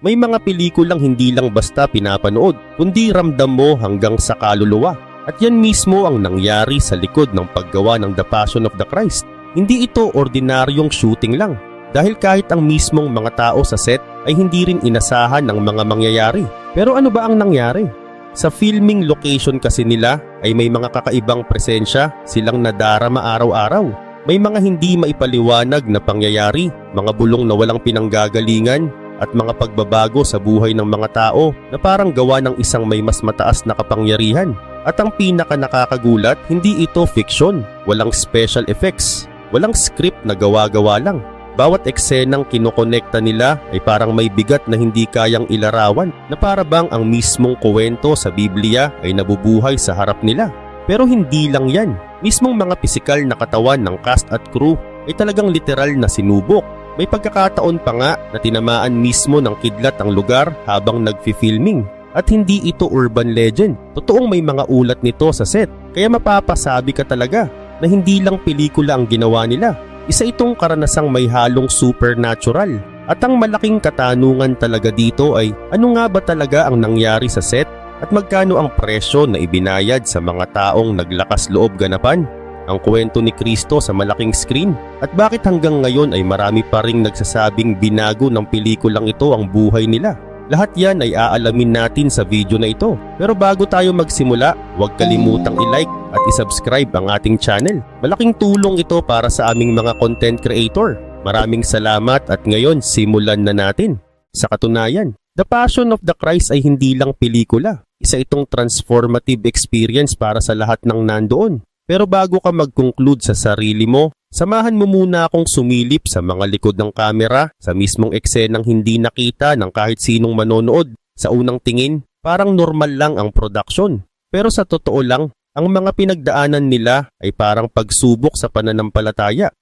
May mga pelikulang hindi lang basta pinapanood, kundi ramdam mo hanggang sa kaluluwa. At yan mismo ang nangyari sa likod ng paggawa ng The Passion of the Christ. Hindi ito ordinaryong shooting lang. Dahil kahit ang mismong mga tao sa set ay hindi rin inasahan ng mga mangyayari. Pero ano ba ang nangyari? Sa filming location kasi nila ay may mga kakaibang presensya silang nadarama araw-araw. May mga hindi maipaliwanag na pangyayari, mga bulong na walang pinanggagalingan at mga pagbabago sa buhay ng mga tao na parang gawa ng isang may mas mataas na kapangyarihan. At ang pinaka nakakagulat, hindi ito fiction, walang special effects, walang script na gawa-gawa lang. Bawat eksenang kinokonekta nila ay parang may bigat na hindi kayang ilarawan, na para bang ang mismong kwento sa Biblia ay nabubuhay sa harap nila. Pero hindi lang yan, mismong mga pisikal na katawan ng cast at crew ay talagang literal na sinubok. May pagkakataon pa nga na tinamaan mismo ng kidlat ang lugar habang nagfi-filming. At hindi ito urban legend, totoong may mga ulat nito sa set, kaya mapapasabi ka talaga na hindi lang pelikula ang ginawa nila. Isa itong karanasang may halong supernatural. At ang malaking katanungan talaga dito ay ano nga ba talaga ang nangyari sa set at magkano ang presyo na ibinayad sa mga taong naglakas loob ganapan ang kwento ni Kristo sa malaking screen, at bakit hanggang ngayon ay marami pa ring nagsasabing binago ng pelikulang ito ang buhay nila. Lahat yan ay aalamin natin sa video na ito. Pero bago tayo magsimula, huwag kalimutang i-like at i-subscribe ang ating channel. Malaking tulong ito para sa aming mga content creator. Maraming salamat at ngayon simulan na natin. Sa katunayan, The Passion of the Christ ay hindi lang pelikula. Isa itong transformative experience para sa lahat ng nandoon. Pero bago ka mag-conclude sa sarili mo, samahan mo muna akong sumilip sa mga likod ng kamera, sa mismong eksenang hindi nakita ng kahit sinong manonood. Sa unang tingin, parang normal lang ang production. Pero sa totoo lang, ang mga pinagdaanan nila ay parang pagsubok sa pananampalataya.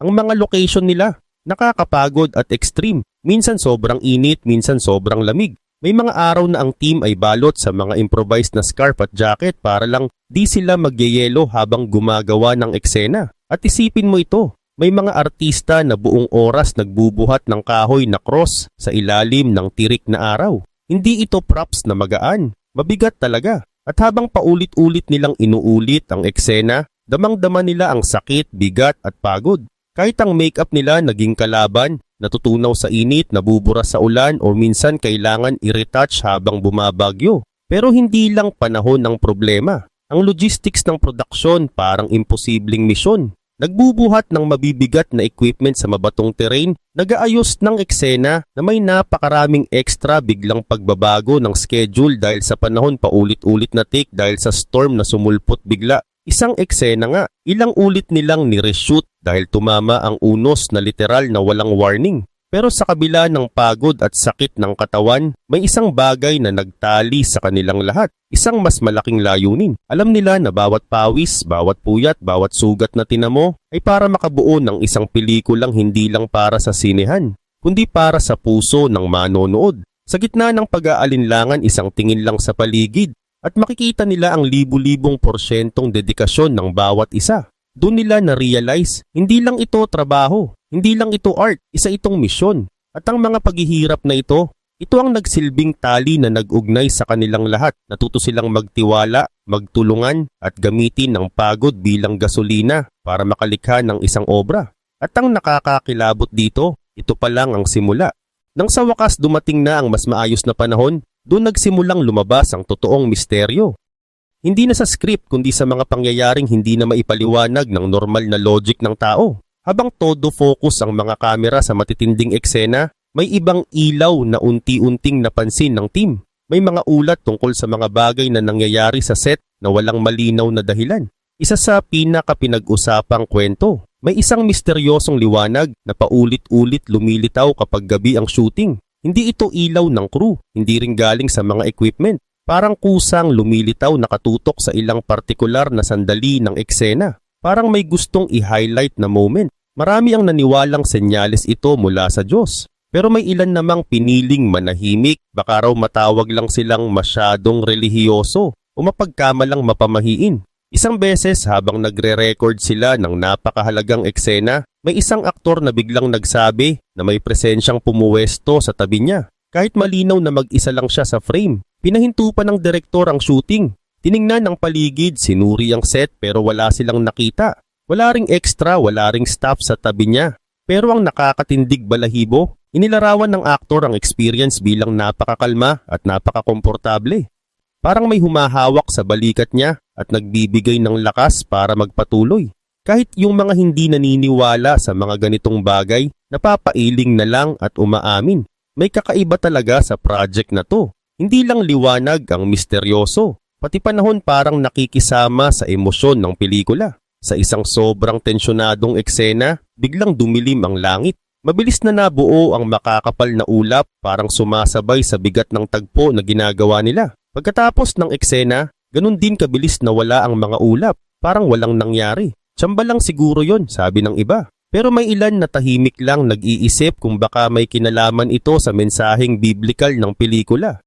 Ang mga location nila, nakakapagod at extreme. Minsan sobrang init, minsan sobrang lamig. May mga araw na ang team ay balot sa mga improvised na scarf at jacket para lang di sila magyeyelo habang gumagawa ng eksena. At isipin mo ito, may mga artista na buong oras nagbubuhat ng kahoy na cross sa ilalim ng tirik na araw. Hindi ito props na magaan, mabigat talaga. At habang paulit-ulit nilang inuulit ang eksena, damang-dama nila ang sakit, bigat at pagod. Kahit ang makeup nila naging kalaban, natutunaw sa init, nabubura sa ulan o minsan kailangan i-retouch habang bumabagyo. Pero hindi lang panahon ng problema. Ang logistics ng produksyon parang imposibleng misyon. Nagbubuhat ng mabibigat na equipment sa mabatong terrain, nag-aayos ng eksena na may napakaraming extra biglang pagbabago ng schedule dahil sa panahon, paulit-ulit na take dahil sa storm na sumulpot bigla. Isang eksena nga, ilang ulit nilang ni-reshoot dahil tumama ang unos na literal na walang warning. Pero sa kabila ng pagod at sakit ng katawan, may isang bagay na nagtali sa kanilang lahat. Isang mas malaking layunin. Alam nila na bawat pawis, bawat puyat, bawat sugat na tinamo ay para makabuo ng isang pelikulang hindi lang para sa sinehan, kundi para sa puso ng manonood. Sa gitna ng pag-aalinlangan, isang tingin lang sa paligid at makikita nila ang libu-libong porsyentong dedikasyon ng bawat isa. Doon nila na-realize, hindi lang ito trabaho, hindi lang ito art, isa itong misyon. At ang mga paghihirap na ito ang nagsilbing tali na nag-ugnay sa kanilang lahat. Natuto silang magtiwala, magtulungan at gamitin ang pagod bilang gasolina para makalikha ng isang obra. At ang nakakakilabot dito, ito pa lang ang simula. Nang sa wakas dumating na ang mas maayos na panahon, doon nagsimulang lumabas ang totoong misteryo. Hindi na sa script kundi sa mga pangyayaring hindi na maipaliwanag ng normal na logic ng tao. Habang todo focus ang mga kamera sa matitinding eksena, may ibang ilaw na unti-unting napansin ng team. May mga ulat tungkol sa mga bagay na nangyayari sa set na walang malinaw na dahilan. Isa sa pinaka-pinag-usapang kwento, may isang misteryosong liwanag na paulit-ulit lumilitaw kapag gabi ang shooting. Hindi ito ilaw ng crew, hindi rin galing sa mga equipment. Parang kusang lumilitaw nakatutok sa ilang partikular na sandali ng eksena. Parang may gustong i-highlight na moment. Marami ang naniwalang senyales ito mula sa Diyos. Pero may ilan namang piniling manahimik, baka raw matawag lang silang masyadong relihiyoso o mapagkamalang mapamahiin. Isang beses habang nagre-record sila ng napakahalagang eksena, may isang aktor na biglang nagsabi na may presensyang pumuwesto sa tabi niya. Kahit malinaw na mag-isa lang siya sa frame, pinahinto pa ng direktor ang shooting. Tiningnan ang paligid, sinuri ang set pero wala silang nakita. Wala ring extra, wala ring staff sa tabi niya. Pero ang nakakatindig balahibo, inilarawan ng aktor ang experience bilang napakakalma at napakakomportable. Parang may humahawak sa balikat niya at nagbibigay ng lakas para magpatuloy. Kahit yung mga hindi naniniwala sa mga ganitong bagay, napapailing na lang at umaamin. May kakaiba talaga sa project na to. Hindi lang liwanag ang misteryoso, pati panahon parang nakikisama sa emosyon ng pelikula. Sa isang sobrang tensyonadong eksena, biglang dumilim ang langit. Mabilis na nabuo ang makakapal na ulap, parang sumasabay sa bigat ng tagpo na ginagawa nila. Pagkatapos ng eksena, ganun din kabilis na wala ang mga ulap, parang walang nangyari. Tsamba lang siguro yon, sabi ng iba. Pero may ilan na tahimik lang nag-iisip kung baka may kinalaman ito sa mensaheng biblikal ng pelikula.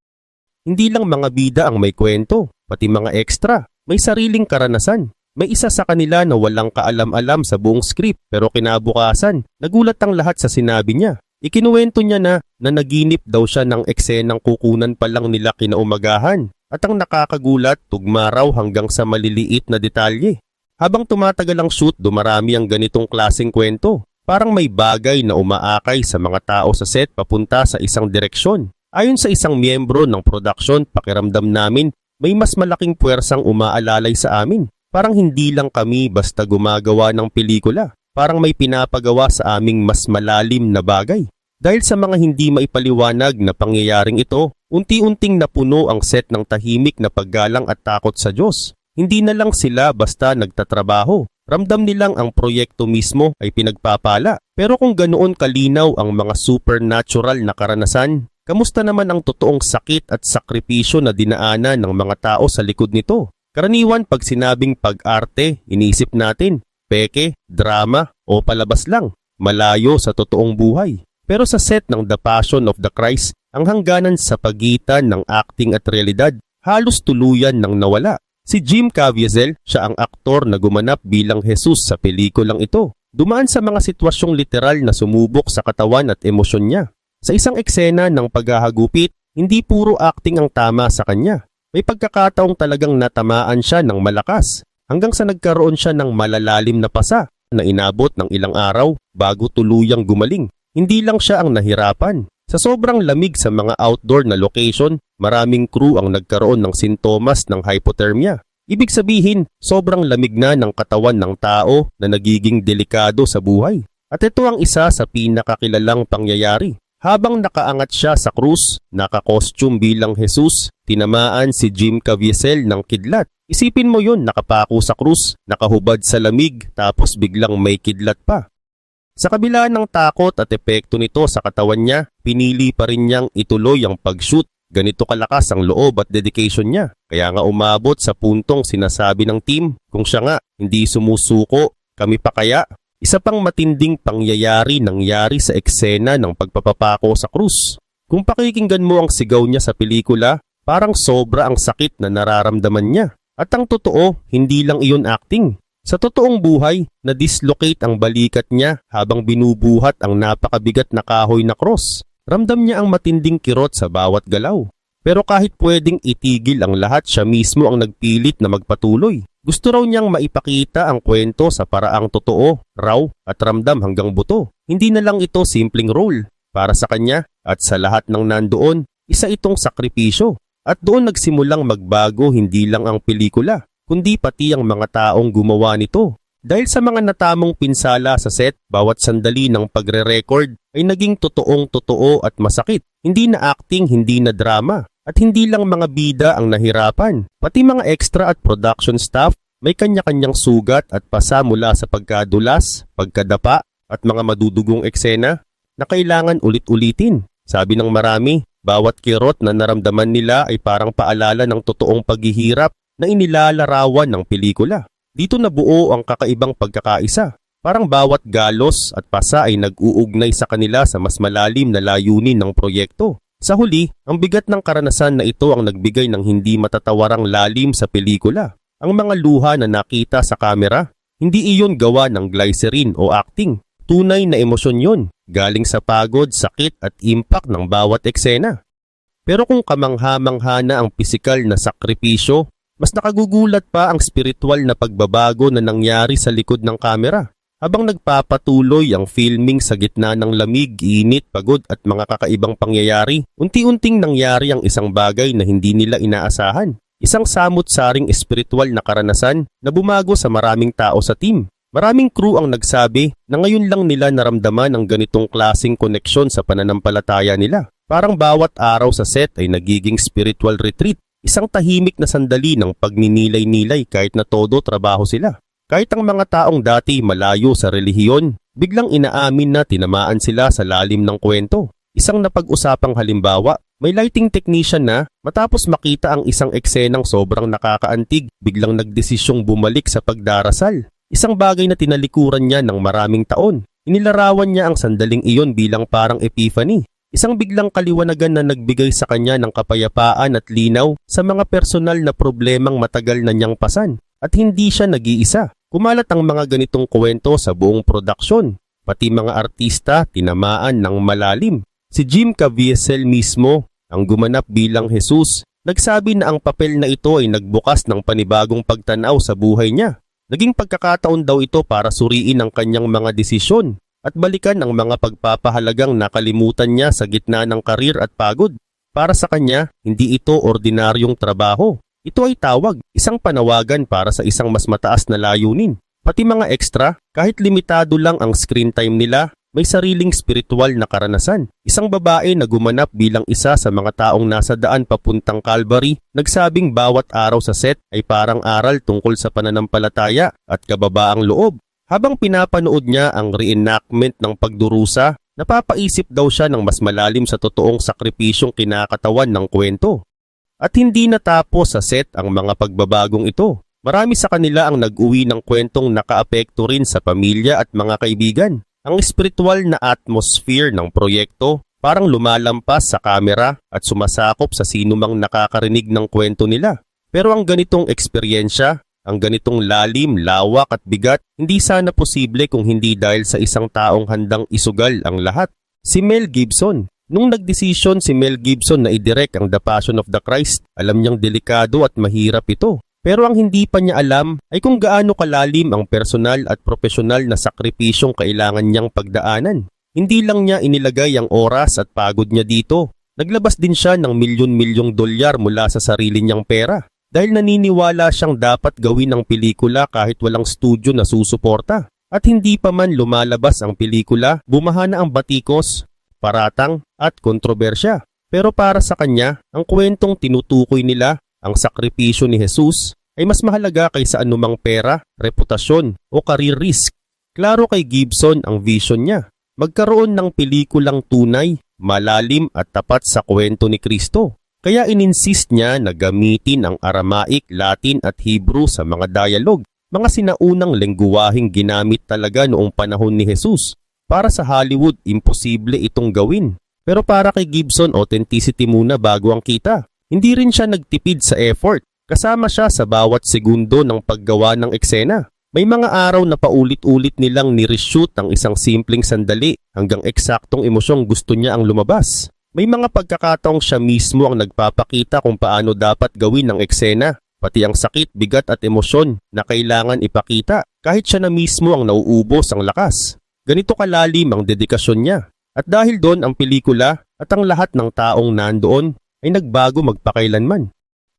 Hindi lang mga bida ang may kwento, pati mga extra, may sariling karanasan. May isa sa kanila na walang kaalam-alam sa buong script pero kinabukasan, nagulat ang lahat sa sinabi niya. Ikinuwento niya na naginip daw siya ng eksenang kukunan pa lang nila kinaumagahan at ang nakakagulat, tugma raw hanggang sa maliliit na detalye. Habang tumatagal ang shoot, dumarami ang ganitong klaseng kwento. Parang may bagay na umaakay sa mga tao sa set papunta sa isang direksyon. Ayon sa isang miyembro ng production, pakiramdam namin may mas malaking puwersang umaalalay sa amin. Parang hindi lang kami basta gumagawa ng pelikula. Parang may pinapagawa sa aming mas malalim na bagay. Dahil sa mga hindi maipaliwanag na pangyayaring ito, unti-unting napuno ang set ng tahimik na paggalang at takot sa Diyos. Hindi na lang sila basta nagtatrabaho. Ramdam nilang ang proyekto mismo ay pinagpapala. Pero kung ganoon kalinaw ang mga supernatural na karanasan, kamusta naman ang totoong sakit at sakripisyo na dinaanan ng mga tao sa likod nito? Karaniwan pag sinabing pag-arte, iniisip natin, peke, drama o palabas lang, malayo sa totoong buhay. Pero sa set ng The Passion of the Christ, ang hangganan sa pagitan ng acting at realidad halos tuluyan nang nawala. Si Jim Caviezel, siya ang aktor na gumanap bilang Jesus sa pelikulang ito. Dumaan sa mga sitwasyong literal na sumubok sa katawan at emosyon niya. Sa isang eksena ng paghahagupit, hindi puro acting ang tama sa kanya. May pagkakataong talagang natamaan siya ng malakas hanggang sa nagkaroon siya ng malalalim na pasa na inabot ng ilang araw bago tuluyang gumaling. Hindi lang siya ang nahirapan. Sa sobrang lamig sa mga outdoor na location, maraming crew ang nagkaroon ng sintomas ng hypothermia. Ibig sabihin, sobrang lamig na ng katawan ng tao na nagiging delikado sa buhay. At ito ang isa sa pinakakilalang pangyayari. Habang nakaangat siya sa krus, naka-costume bilang Jesus, tinamaan si Jim Caviezel ng kidlat. Isipin mo yun, nakapako sa krus, nakahubad sa lamig, tapos biglang may kidlat pa. Sa kabila ng takot at epekto nito sa katawan niya, pinili pa rin niyang ituloy ang pag-shoot. Ganito kalakas ang loob at dedication niya. Kaya nga umabot sa puntong sinasabi ng team, kung siya nga hindi sumusuko, kami pa kaya? Isa pang matinding pangyayari nangyari sa eksena ng pagpapapako sa krus. Kung pakikinggan mo ang sigaw niya sa pelikula, parang sobra ang sakit na nararamdaman niya. At ang totoo, hindi lang iyon acting. Sa totoong buhay, na-dislocate ang balikat niya habang binubuhat ang napakabigat na kahoy na cross. Ramdam niya ang matinding kirot sa bawat galaw. Pero kahit pwedeng itigil ang lahat, siya mismo ang nagpilit na magpatuloy. Gusto raw niyang maipakita ang kwento sa paraang totoo, raw at ramdam hanggang buto. Hindi na lang ito simpleng role. Para sa kanya at sa lahat ng nandoon, isa itong sakripisyo. At doon nagsimulang magbago hindi lang ang pelikula, kundi pati ang mga taong gumawa nito. Dahil sa mga natamong pinsala sa set, bawat sandali ng pagre-record ay naging totoong-totoo at masakit. Hindi na acting, hindi na drama. At hindi lang mga bida ang nahirapan. Pati mga extra at production staff may kanya-kanyang sugat at pasa mula sa pagkadulas, pagkadapa at mga madudugong eksena na kailangan ulit-ulitin. Sabi ng marami, bawat kirot na naramdaman nila ay parang paalala ng totoong paghihirap na inilalarawan ng pelikula. Dito nabuo ang kakaibang pagkakaisa. Parang bawat galos at pasa ay nag-uugnay sa kanila sa mas malalim na layunin ng proyekto. Sa huli, ang bigat ng karanasan na ito ang nagbigay ng hindi matatawarang lalim sa pelikula. Ang mga luha na nakita sa kamera, hindi iyon gawa ng glycerin o acting. Tunay na emosyon yun. galing sa pagod, sakit at impact ng bawat eksena. Pero kung kamangha-mangha na ang pisikal na sakripisyo, mas nakagugulat pa ang spiritual na pagbabago na nangyari sa likod ng kamera. Habang nagpapatuloy ang filming sa gitna ng lamig, init, pagod at mga kakaibang pangyayari, unti-unting nangyari ang isang bagay na hindi nila inaasahan. Isang samut-saring espiritual na karanasan na bumago sa maraming tao sa team. Maraming crew ang nagsabi na ngayon lang nila naramdaman ang ganitong klaseng koneksyon sa pananampalataya nila. Parang bawat araw sa set ay nagiging spiritual retreat. Isang tahimik na sandali ng pagninilay-nilay kahit na todo trabaho sila. Kahit ang mga taong dati malayo sa relihiyon, biglang inaamin na tinamaan sila sa lalim ng kwento. Isang napag-usapang halimbawa, may lighting technician na matapos makita ang isang eksenang sobrang nakakaantig, biglang nagdesisyong bumalik sa pagdarasal. Isang bagay na tinalikuran niya ng maraming taon. Inilarawan niya ang sandaling iyon bilang parang epiphany. Isang biglang kaliwanagan na nagbigay sa kanya ng kapayapaan at linaw sa mga personal na problemang matagal na niyang pasan. At hindi siya nag-iisa. Kumalat ang mga ganitong kwento sa buong produksyon. Pati mga artista tinamaan ng malalim. Si Jim Caviezel mismo, ang gumanap bilang Jesus, nagsabi na ang papel na ito ay nagbukas ng panibagong pagtanaw sa buhay niya. Naging pagkakataon daw ito para suriin ang kanyang mga desisyon at balikan ang mga pagpapahalagang nakalimutan niya sa gitna ng karir at pagod. Para sa kanya, hindi ito ordinaryong trabaho. Ito ay tawag, isang panawagan para sa isang mas mataas na layunin. Pati mga extra, kahit limitado lang ang screen time nila, may sariling spiritual na karanasan. Isang babae na gumanap bilang isa sa mga taong nasa daan papuntang Calvary, nagsabing bawat araw sa set ay parang aral tungkol sa pananampalataya at kababaang loob. Habang pinapanood niya ang reenactment ng pagdurusa, napapaisip daw siya ng mas malalim sa totoong sakripisyong kinakatawan ng kwento. At hindi natapos sa set ang mga pagbabagong ito. Marami sa kanila ang nag-uwi ng kwentong nakaapekto rin sa pamilya at mga kaibigan. Ang espiritual na atmosphere ng proyekto parang lumalampas sa kamera at sumasakop sa sinumang nakakarinig ng kwento nila. Pero ang ganitong eksperyensya, ang ganitong lalim, lawak at bigat, hindi sana posible kung hindi dahil sa isang taong handang isugal ang lahat. Si Mel Gibson. Nung nagdesisyon si Mel Gibson na i-direct ang The Passion of the Christ, alam niyang delikado at mahirap ito. Pero ang hindi pa niya alam ay kung gaano kalalim ang personal at profesional na sakripisyong kailangan niyang pagdaanan. Hindi lang niya inilagay ang oras at pagod niya dito. Naglabas din siya ng milyon-milyong dolyar mula sa sarili niyang pera. Dahil naniniwala siyang dapat gawin ang pelikula kahit walang studio na susuporta. At hindi pa man lumalabas ang pelikula, bumaha na ang batikos, paratang at kontrobersya. Pero para sa kanya, ang kwentong tinutukoy nila, ang sakripisyo ni Jesus, ay mas mahalaga kaysa anumang pera, reputasyon o career risk. Klaro kay Gibson ang vision niya. Magkaroon ng pelikulang tunay, malalim at tapat sa kwento ni Kristo. Kaya ininsist niya na gamitin ang Aramaic, Latin at Hebrew sa mga dialogue, mga sinaunang lengguwaheng ginamit talaga noong panahon ni Jesus. Para sa Hollywood, imposible itong gawin. Pero para kay Gibson, authenticity muna bago ang kita. Hindi rin siya nagtipid sa effort. Kasama siya sa bawat segundo ng paggawa ng eksena. May mga araw na paulit-ulit nilang nireshoot ang isang simpleng sandali hanggang eksaktong emosyong gusto niya ang lumabas. May mga pagkakataong siya mismo ang nagpapakita kung paano dapat gawin ang eksena, pati ang sakit, bigat at emosyon na kailangan ipakita kahit siya na mismo ang nauubos ang lakas. Ganito kalalim ang dedikasyon niya. At dahil doon ang pelikula at ang lahat ng taong nandoon ay nagbago magpakailanman.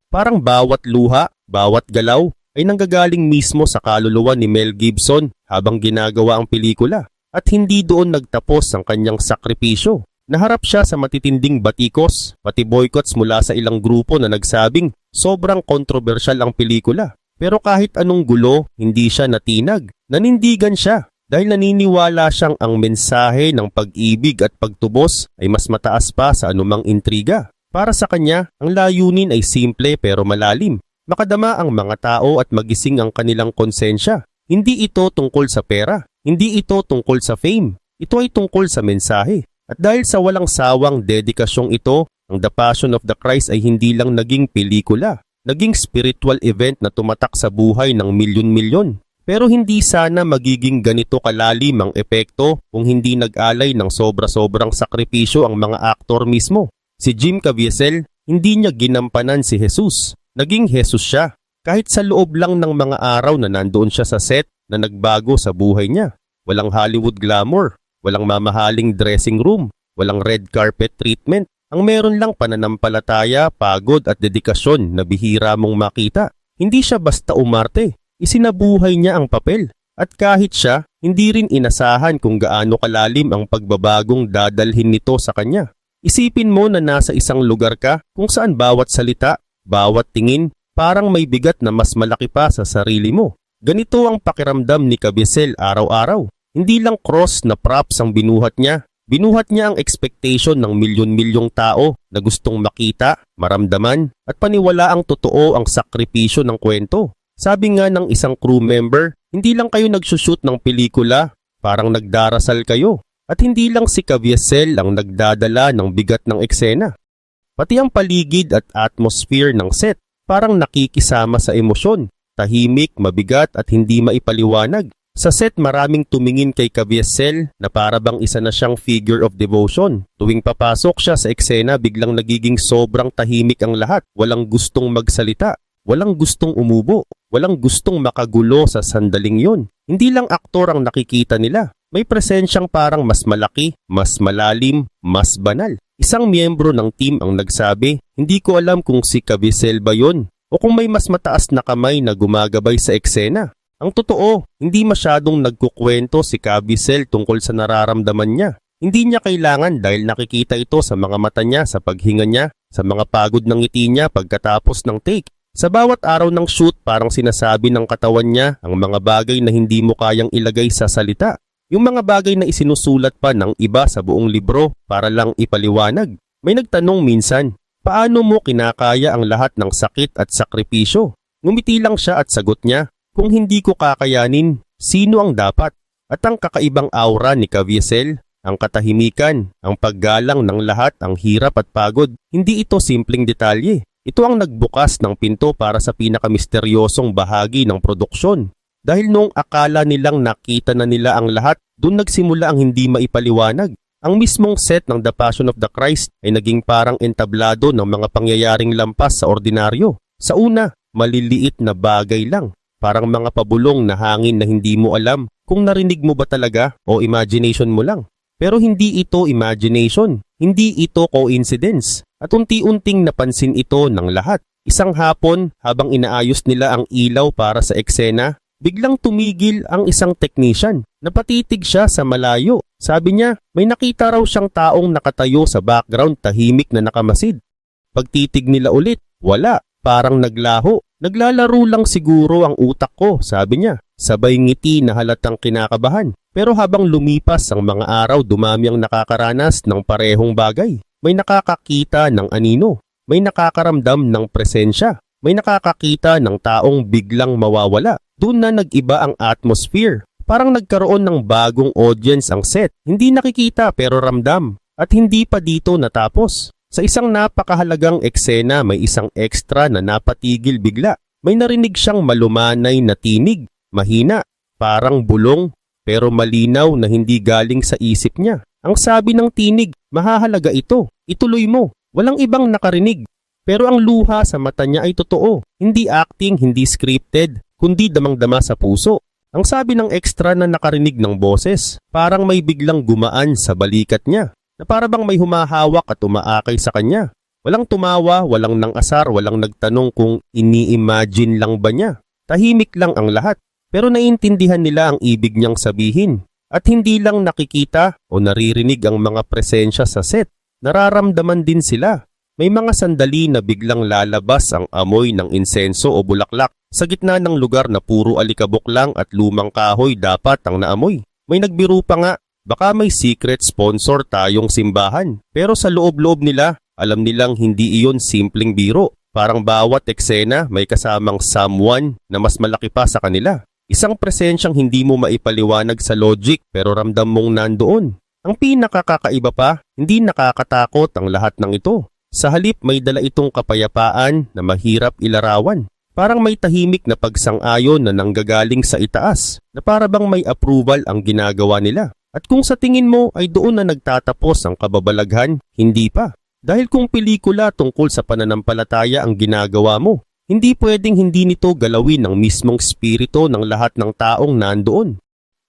Parang bawat luha, bawat galaw ay nanggagaling mismo sa kaluluwa ni Mel Gibson habang ginagawa ang pelikula. At hindi doon nagtapos ang kanyang sakripisyo. Naharap siya sa matitinding batikos, pati boycotts mula sa ilang grupo na nagsabing sobrang kontrobersyal ang pelikula. Pero kahit anong gulo, hindi siya natinag. Nanindigan siya. Dahil naniniwala siyang ang mensahe ng pag-ibig at pagtubos ay mas mataas pa sa anumang intriga. Para sa kanya, ang layunin ay simple pero malalim. Makadama ang mga tao at magising ang kanilang konsensya. Hindi ito tungkol sa pera. Hindi ito tungkol sa fame. Ito ay tungkol sa mensahe. At dahil sa walang sawang dedikasyong ito, ang The Passion of the Christ ay hindi lang naging pelikula. Naging spiritual event na tumatak sa buhay ng milyon-milyon. Pero hindi sana magiging ganito kalalim ang epekto kung hindi nag-alay ng sobra-sobrang sakripisyo ang mga aktor mismo. Si Jim Caviezel, hindi niya ginampanan si Jesus. Naging Jesus siya. Kahit sa loob lang ng mga araw na nandoon siya sa set na nagbago sa buhay niya. Walang Hollywood glamour, walang mamahaling dressing room, walang red carpet treatment. Ang meron lang pananampalataya, pagod at dedikasyon na bihira mong makita. Hindi siya basta umarte. Isinabuhay niya ang papel at kahit siya, hindi rin inasahan kung gaano kalalim ang pagbabagong dadalhin nito sa kanya. Isipin mo na nasa isang lugar ka kung saan bawat salita, bawat tingin, parang may bigat na mas malaki pa sa sarili mo. Ganito ang pakiramdam ni Caviezel araw-araw. Hindi lang cross na props ang binuhat niya. Binuhat niya ang expectation ng milyon-milyong tao na gustong makita, maramdaman at paniwala ang totoo ang sakripisyo ng kwento. Sabi nga ng isang crew member, hindi lang kayo nagsushoot ng pelikula, parang nagdarasal kayo. At hindi lang si Caviezel ang nagdadala ng bigat ng eksena. Pati ang paligid at atmosphere ng set, parang nakikisama sa emosyon, tahimik, mabigat at hindi maipaliwanag. Sa set maraming tumingin kay Caviezel na para bang isa na siyang figure of devotion. Tuwing papasok siya sa eksena biglang nagiging sobrang tahimik ang lahat, walang gustong magsalita. Walang gustong umubo, walang gustong makagulo sa sandaling yon. Hindi lang aktor ang nakikita nila. May presensyang parang mas malaki, mas malalim, mas banal. Isang miyembro ng team ang nagsabi, hindi ko alam kung si Caviezel ba yon o kung may mas mataas na kamay na gumagabay sa eksena. Ang totoo, hindi masyadong nagkukwento si Caviezel tungkol sa nararamdaman niya. Hindi niya kailangan dahil nakikita ito sa mga mata niya, sa paghinga niya, sa mga pagod ng ngiti niya pagkatapos ng take. Sa bawat araw ng shoot, parang sinasabi ng katawan niya ang mga bagay na hindi mo kayang ilagay sa salita. Yung mga bagay na isinusulat pa ng iba sa buong libro para lang ipaliwanag. May nagtanong minsan, paano mo kinakaya ang lahat ng sakit at sakripisyo? Ngumiti lang siya at sagot niya, kung hindi ko kakayanin, sino ang dapat? At ang kakaibang aura ni Caviezel, ang katahimikan, ang paggalang ng lahat, ang hirap at pagod, hindi ito simpleng detalye. Ito ang nagbukas ng pinto para sa pinakamisteryosong bahagi ng produksyon. Dahil noong akala nilang nakita na nila ang lahat, doon nagsimula ang hindi maipaliwanag. Ang mismong set ng The Passion of the Christ ay naging parang entablado ng mga pangyayaring lampas sa ordinaryo. Sa una, maliliit na bagay lang. Parang mga pabulong na hangin na hindi mo alam kung narinig mo ba talaga o imagination mo lang. Pero hindi ito imagination, hindi ito coincidence. At unti-unting napansin ito ng lahat. Isang hapon, habang inaayos nila ang ilaw para sa eksena, biglang tumigil ang isang technician. Napatitig siya sa malayo. Sabi niya, may nakita raw siyang taong nakatayo sa background tahimik na nakamasid. Pagtitig nila ulit, wala, parang naglaho. Naglalaro lang siguro ang utak ko, sabi niya. Sabay ngiti na halatang kinakabahan. Pero habang lumipas ang mga araw, dumami ang nakakaranas ng parehong bagay. May nakakakita ng anino, may nakakaramdam ng presensya, may nakakakita ng taong biglang mawawala. Doon na nag-iba ang atmosphere. Parang nagkaroon ng bagong audience ang set. Hindi nakikita pero ramdam. At hindi pa dito natapos. Sa isang napakahalagang eksena may isang extra na napatigil bigla. May narinig siyang malumanay na tinig, mahina, parang bulong, pero malinaw na hindi galing sa isip niya. Ang sabi ng tinig, mahahalaga ito, ituloy mo. Walang ibang nakarinig. Pero ang luha sa mata niya ay totoo. Hindi acting, hindi scripted, kundi damang-dama sa puso. Ang sabi ng extra na nakarinig ng boses, parang may biglang gumaan sa balikat niya, na para bang may humahawak at umaakay sa kanya. Walang tumawa, walang nang-asar, walang nagtanong kung ini-imagine lang ba niya. Tahimik lang ang lahat, pero naiintindihan nila ang ibig niyang sabihin. At hindi lang nakikita o naririnig ang mga presensya sa set, nararamdaman din sila. May mga sandali na biglang lalabas ang amoy ng insenso o bulaklak sa gitna ng lugar na puro alikabok lang at lumang kahoy dapat ang naamoy. May nagbiro pa nga, baka may secret sponsor tayong simbahan. Pero sa loob-loob nila, alam nilang hindi iyon simpleng biro. Parang bawat eksena may kasamang someone na mas malaki pa sa kanila. Isang presensyang hindi mo maipaliwanag sa logic pero ramdam mong nandoon. Ang pinakakakaiba pa, hindi nakakatakot ang lahat ng ito. Sa halip may dala itong kapayapaan na mahirap ilarawan. Parang may tahimik na pagsang-ayon na nanggagaling sa itaas, na para bang may approval ang ginagawa nila. At kung sa tingin mo ay doon na nagtatapos ang kababalaghan, hindi pa. Dahil kung pelikula tungkol sa pananampalataya ang ginagawa mo, hindi pwedeng hindi nito galawin ang mismong spirito ng lahat ng taong nandoon.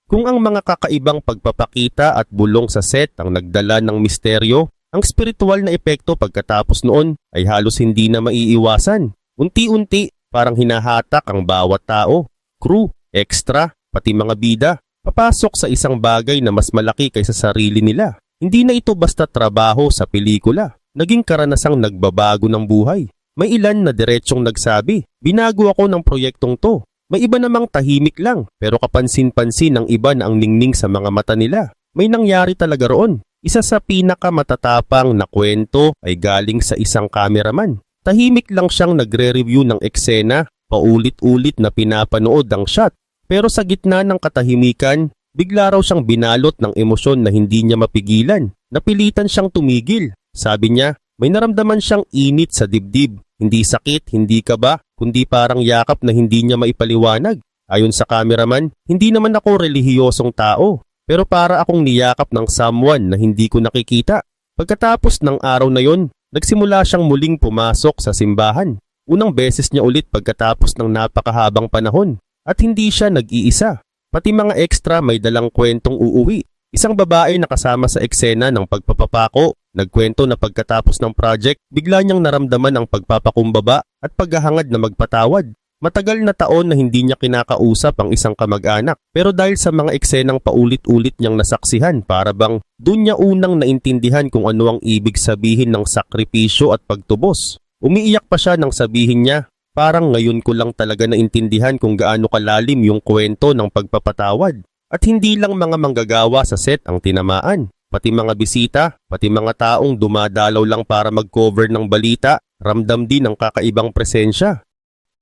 Kung ang mga kakaibang pagpapakita at bulong sa set ang nagdala ng misteryo, ang spiritual na epekto pagkatapos noon ay halos hindi na maiiwasan. Unti-unti, parang hinahatak ang bawat tao, crew, extra, pati mga bida, papasok sa isang bagay na mas malaki kaysa sarili nila. Hindi na ito basta trabaho sa pelikula. Naging karanasang nagbabago ng buhay. May ilan na diretsyong nagsabi, binago ako ng proyektong to. May iba namang tahimik lang, pero kapansin-pansin ng iba na ang ningning sa mga mata nila. May nangyari talaga roon. Isa sa pinakamatatapang na kwento ay galing sa isang cameraman. Tahimik lang siyang nagre-review ng eksena, paulit-ulit na pinapanood ang shot. Pero sa gitna ng katahimikan, bigla raw siyang binalot ng emosyon na hindi niya mapigilan. Napilitan siyang tumigil. Sabi niya, may naramdaman siyang init sa dibdib. Hindi sakit, hindi kaba, kundi parang yakap na hindi niya maipaliwanag. Ayon sa cameraman, hindi naman ako relihiyosong tao, pero para akong niyakap ng someone na hindi ko nakikita. Pagkatapos ng araw na yon, nagsimula siyang muling pumasok sa simbahan. Unang beses niya ulit pagkatapos ng napakahabang panahon. At hindi siya nag-iisa. Pati mga extra may dalang kwentong uuwi. Isang babae na kasama sa eksena ng pagpapapako, nagkwento na pagkatapos ng project, bigla niyang naramdaman ang pagpapakumbaba at paghahangad na magpatawad. Matagal na taon na hindi niya kinakausap ang isang kamag-anak, pero dahil sa mga eksenang paulit-ulit niyang nasaksihan, para bang doon niya unang naintindihan kung ano ang ibig sabihin ng sakripisyo at pagtubos. Umiiyak pa siya nang sabihin niya, parang ngayon ko lang talaga naintindihan kung gaano kalalim yung kwento ng pagpapatawad. At hindi lang mga manggagawa sa set ang tinamaan. Pati mga bisita, pati mga taong dumadalaw lang para mag-cover ng balita, ramdam din ang kakaibang presensya.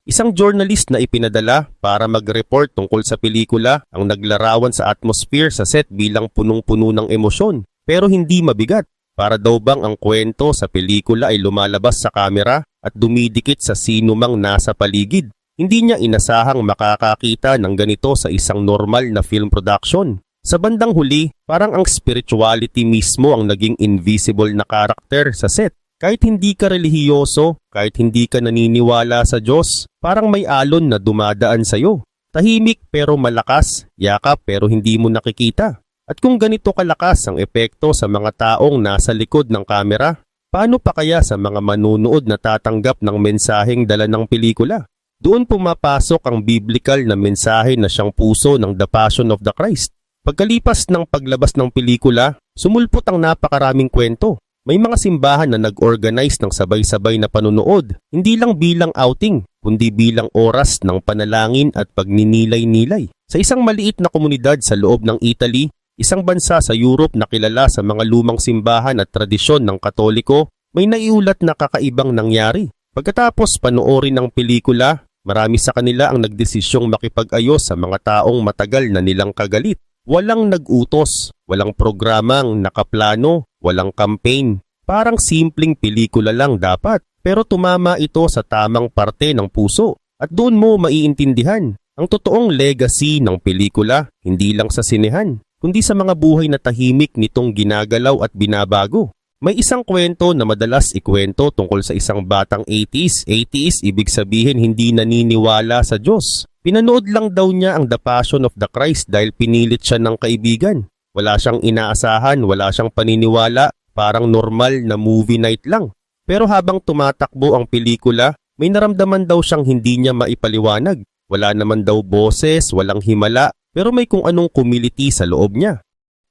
Isang journalist na ipinadala para mag-report tungkol sa pelikula ang naglarawan sa atmosphere sa set bilang punong-puno ng emosyon, pero hindi mabigat. Para daw bang ang kwento sa pelikula ay lumalabas sa kamera at dumidikit sa sino mang nasa paligid. Hindi niya inasahang makakakita ng ganito sa isang normal na film production. Sa bandang huli, parang ang spirituality mismo ang naging invisible na karakter sa set. Kahit hindi ka relihiyoso, kahit hindi ka naniniwala sa Diyos, parang may alon na dumadaan sa'yo. Tahimik pero malakas, yakap pero hindi mo nakikita. At kung ganito kalakas ang epekto sa mga taong nasa likod ng kamera, paano pa kaya sa mga manunood na tatanggap ng mensaheng dala ng pelikula? Doon pumapasok ang biblical na mensahe na siyang puso ng The Passion of the Christ. Pagkalipas ng paglabas ng pelikula, sumulpot ang napakaraming kwento. May mga simbahan na nag-organize ng sabay-sabay na panunood, hindi lang bilang outing, kundi bilang oras ng panalangin at pagninilay-nilay. Sa isang maliit na komunidad sa loob ng Italy, isang bansa sa Europe na kilala sa mga lumang simbahan at tradisyon ng Katoliko, may naiulat na kakaibang nangyari. Pagkatapos panoorin ng pelikula, marami sa kanila ang nagdesisyong makipag-ayos sa mga taong matagal na nilang kagalit. Walang nag-utos, walang programang nakaplano, walang campaign. Parang simpleng pelikula lang dapat, pero tumama ito sa tamang parte ng puso. At doon mo maiintindihan ang totoong legacy ng pelikula, hindi lang sa sinehan, kundi sa mga buhay na tahimik nitong ginagalaw at binabago. May isang kwento na madalas ikwento tungkol sa isang batang atheist. Atheist ibig sabihin hindi naniniwala sa Diyos. Pinanood lang daw niya ang The Passion of the Christ dahil pinilit siya ng kaibigan. Wala siyang inaasahan, wala siyang paniniwala, parang normal na movie night lang. Pero habang tumatakbo ang pelikula, may naramdaman daw siyang hindi niya maipaliwanag. Wala naman daw boses, walang himala, pero may kung anong kumiliti sa loob niya.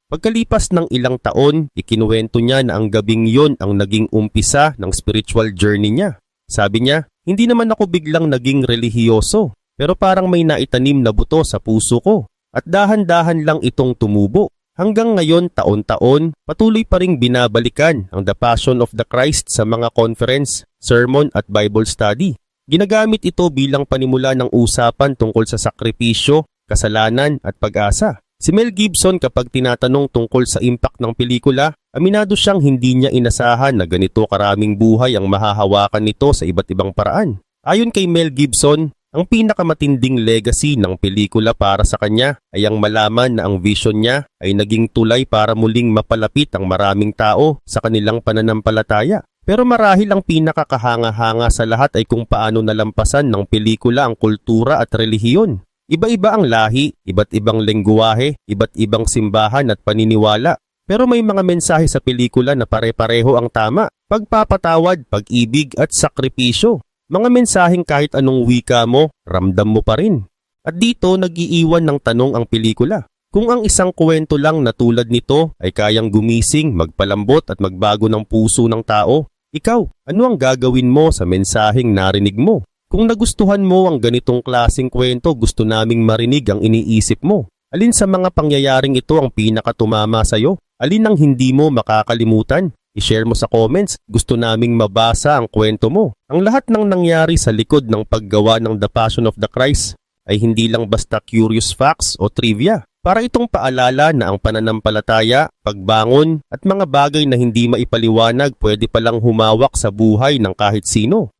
Pagkalipas ng ilang taon, ikinuwento niya na ang gabing yon ang naging umpisa ng spiritual journey niya. Sabi niya, hindi naman ako biglang naging relihiyoso. Pero parang may naitanim na buto sa puso ko at dahan-dahan lang itong tumubo. Hanggang ngayon taon-taon, patuloy pa ring binabalikan ang The Passion of the Christ sa mga conference, sermon at Bible study. Ginagamit ito bilang panimula ng usapan tungkol sa sakripisyo, kasalanan at pag-asa. Si Mel Gibson kapag tinatanong tungkol sa impact ng pelikula, aminado siyang hindi niya inasahan na ganito karaming buhay ang mahahawakan nito sa iba't ibang paraan. Ayon kay Mel Gibson, ang pinakamatinding legacy ng pelikula para sa kanya ay ang malaman na ang vision niya ay naging tulay para muling mapalapit ang maraming tao sa kanilang pananampalataya. Pero marahil ang pinakakahanga-hanga sa lahat ay kung paano nalampasan ng pelikula ang kultura at relihiyon. Iba-iba ang lahi, iba't ibang lengguwahe, iba't ibang simbahan at paniniwala. Pero may mga mensahe sa pelikula na pare-pareho ang tama: pagpapatawad, pag-ibig at sakripisyo. Mga mensaheng kahit anong wika mo, ramdam mo pa rin. At dito nag-iiwan ng tanong ang pelikula. Kung ang isang kwento lang na tulad nito ay kayang gumising, magpalambot at magbago ng puso ng tao, ikaw, ano ang gagawin mo sa mensaheng narinig mo? Kung nagustuhan mo ang ganitong klaseng kwento, gusto naming marinig ang iniisip mo. Alin sa mga pangyayaring ito ang pinakatumama sa'yo? Alin ang hindi mo makakalimutan? I-share mo sa comments. Gusto naming mabasa ang kwento mo. Ang lahat ng nangyari sa likod ng paggawa ng The Passion of the Christ ay hindi lang basta curious facts o trivia. Para itong paalala na ang pananampalataya, pagbangon at mga bagay na hindi maipaliwanag pwede palang humawak sa buhay ng kahit sino.